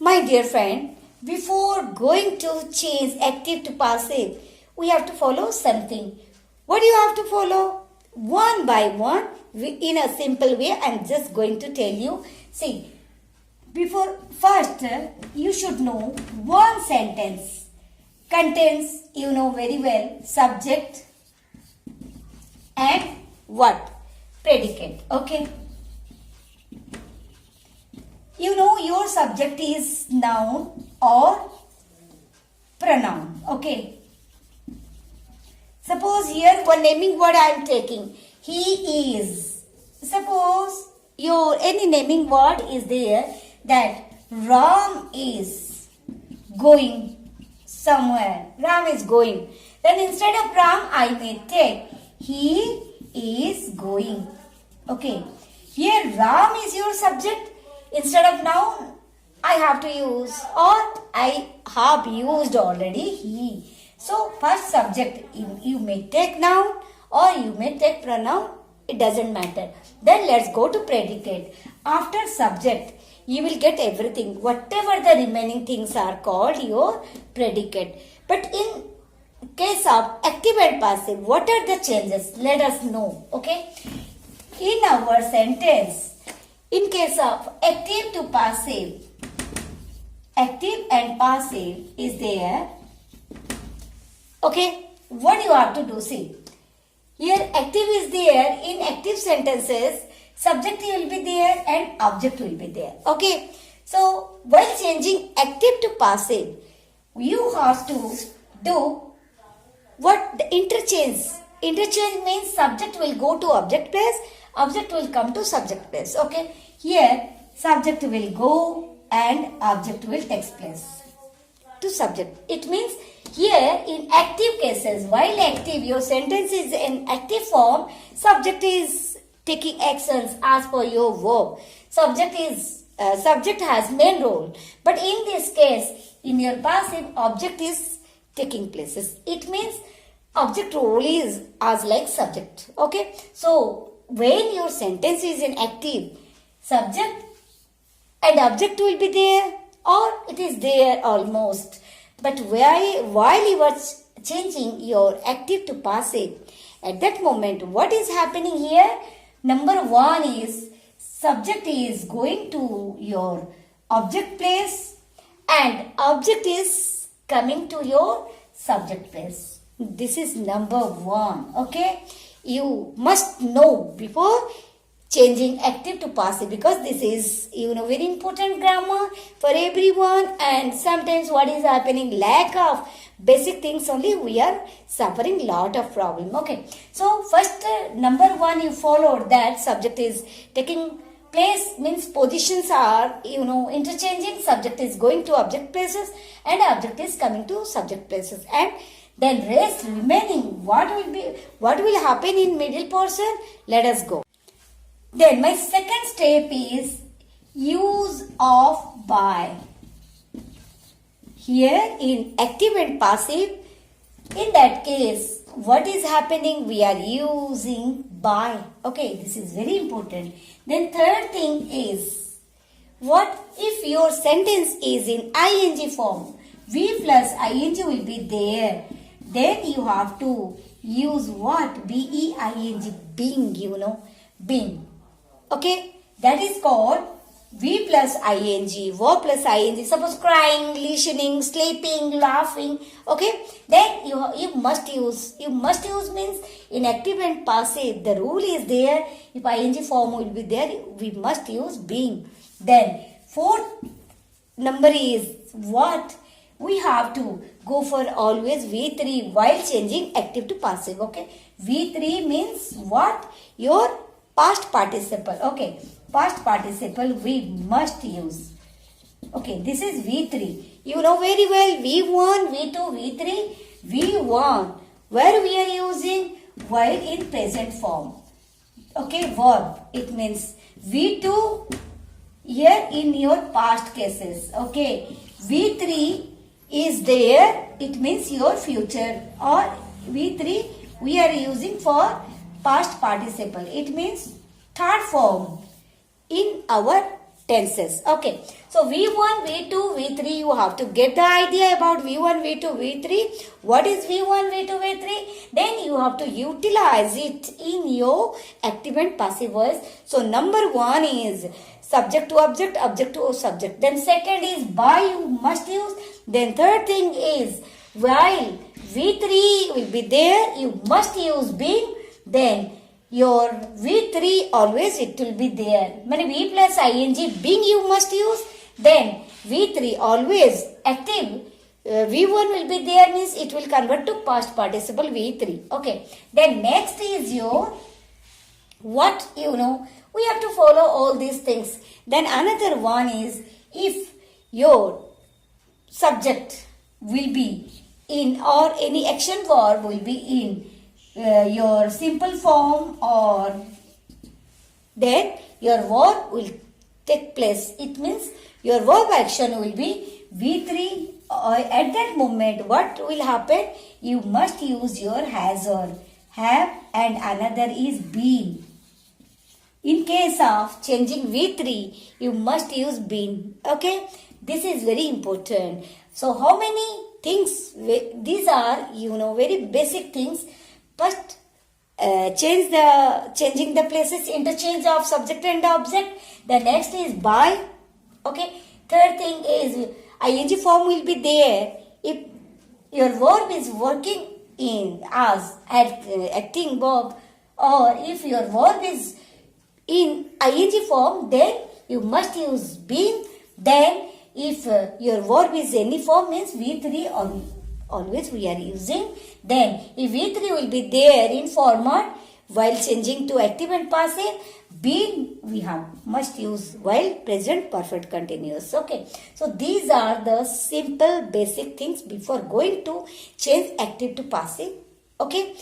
My dear friend, before going to change active to passive, we have to follow something. What do you have to follow? One by one, in a simple way, I'm just going to tell you. See, before first, you should know one sentence contains, you know very well, subject and what? Predicate. Okay. You know your subject is noun or pronoun. Okay. Suppose here one naming word I am taking. He is. Suppose your any naming word is there that Ram is going somewhere. Ram is going. Then instead of Ram I may take he is going. Okay. Here Ram is your subject. Instead of noun, I have to use or I have used already he. So first subject, you may take noun or you may take pronoun. It doesn't matter. Then let's go to predicate. After subject, you will get everything. Whatever the remaining things are called your predicate. But in case of active and passive, what are the changes? Let us know. Okay. In our sentence, in case of active to passive, active and passive is there. Okay, what you have to do? See, here active is there. In active sentences, subject will be there and object will be there. Okay, so while changing active to passive, you have to do what? The interchange. Interchange means subject will go to object place, object will come to subject place. Okay, here subject will go and object will take place to subject. It means here in active cases, while active, your sentence is in active form, subject is taking actions as per your verb. Subject has main role. But in this case, in your passive, object is taking places. It means object role is as like subject. Okay. So when your sentence is in active, subject and object will be there or it is there almost. But while you are changing your active to passive, at that moment, what is happening here? Number one is subject is going to your object place and object is coming to your subject place. This is number one. Okay. You must know before changing active to passive because this is very important grammar for everyone, and sometimes what is happening, lack of basic things only we are suffering lot of problem. Okay, so first number one you followed that subject is taking place means positions are interchanging, subject is going to object places and object is coming to subject places, and then rest remaining what will happen in middle portion. Let us go. Then my second step is use of by. Here in active and passive, in that case, what is happening? We are using by. Okay, this is very important. Then third thing is, what if your sentence is in ing form? V plus ing will be there. Then you have to use what? B-E-I-N-G, being, being. Okay, that is called V plus ing, verb plus ing. Suppose crying, listening, sleeping, laughing. Okay, then you must use means in active and passive. The rule is there. If ing form will be there, we must use being. Then fourth number is what? We have to go for always V3 while changing active to passive. Okay, V3 means what? Your past participle. Okay, past participle we must use. Okay, this is V3. You know very well V1, V2, V3. V1 where we are using while in present form. Okay, verb. It means V2 here in your past cases. Okay, V3 is there. It means your future, or V3 we are using for past participle. It means third form in our tenses. Okay. So V1, V2, V3, you have to get the idea about V1, V2, V3. What is V1, V2, V3? Then you have to utilize it in your active and passive voice. So number one is subject to object, object to subject. Then second is by, you must use. Then third thing is while V3 will be there, you must use been. Then your V3 always it will be there. When V plus ing being you must use. Then V3 always active. V1 will be there means it will convert to past participle V3. Okay. Then next is your what we have to follow all these things. Then another one is if your subject will be in or any action verb will be in your simple form, or then your verb will take place. It means your verb action will be V3. At that moment what will happen? You must use your has or have, and another is been. In case of changing V3, you must use been. Okay, this is very important. So how many things? These are very basic things. First, changing the places, interchange of subject and object. The next is by. Okay. Third thing is ing form will be there if your verb is working in as acting verb, or if your verb is in ing form, then you must use been. Then if your verb is any form means V3 always we are using. Then if V3 will be there in format while changing to active and passive, been we must use while present perfect continuous. Okay. So these are the simple basic things before going to change active to passive. Okay.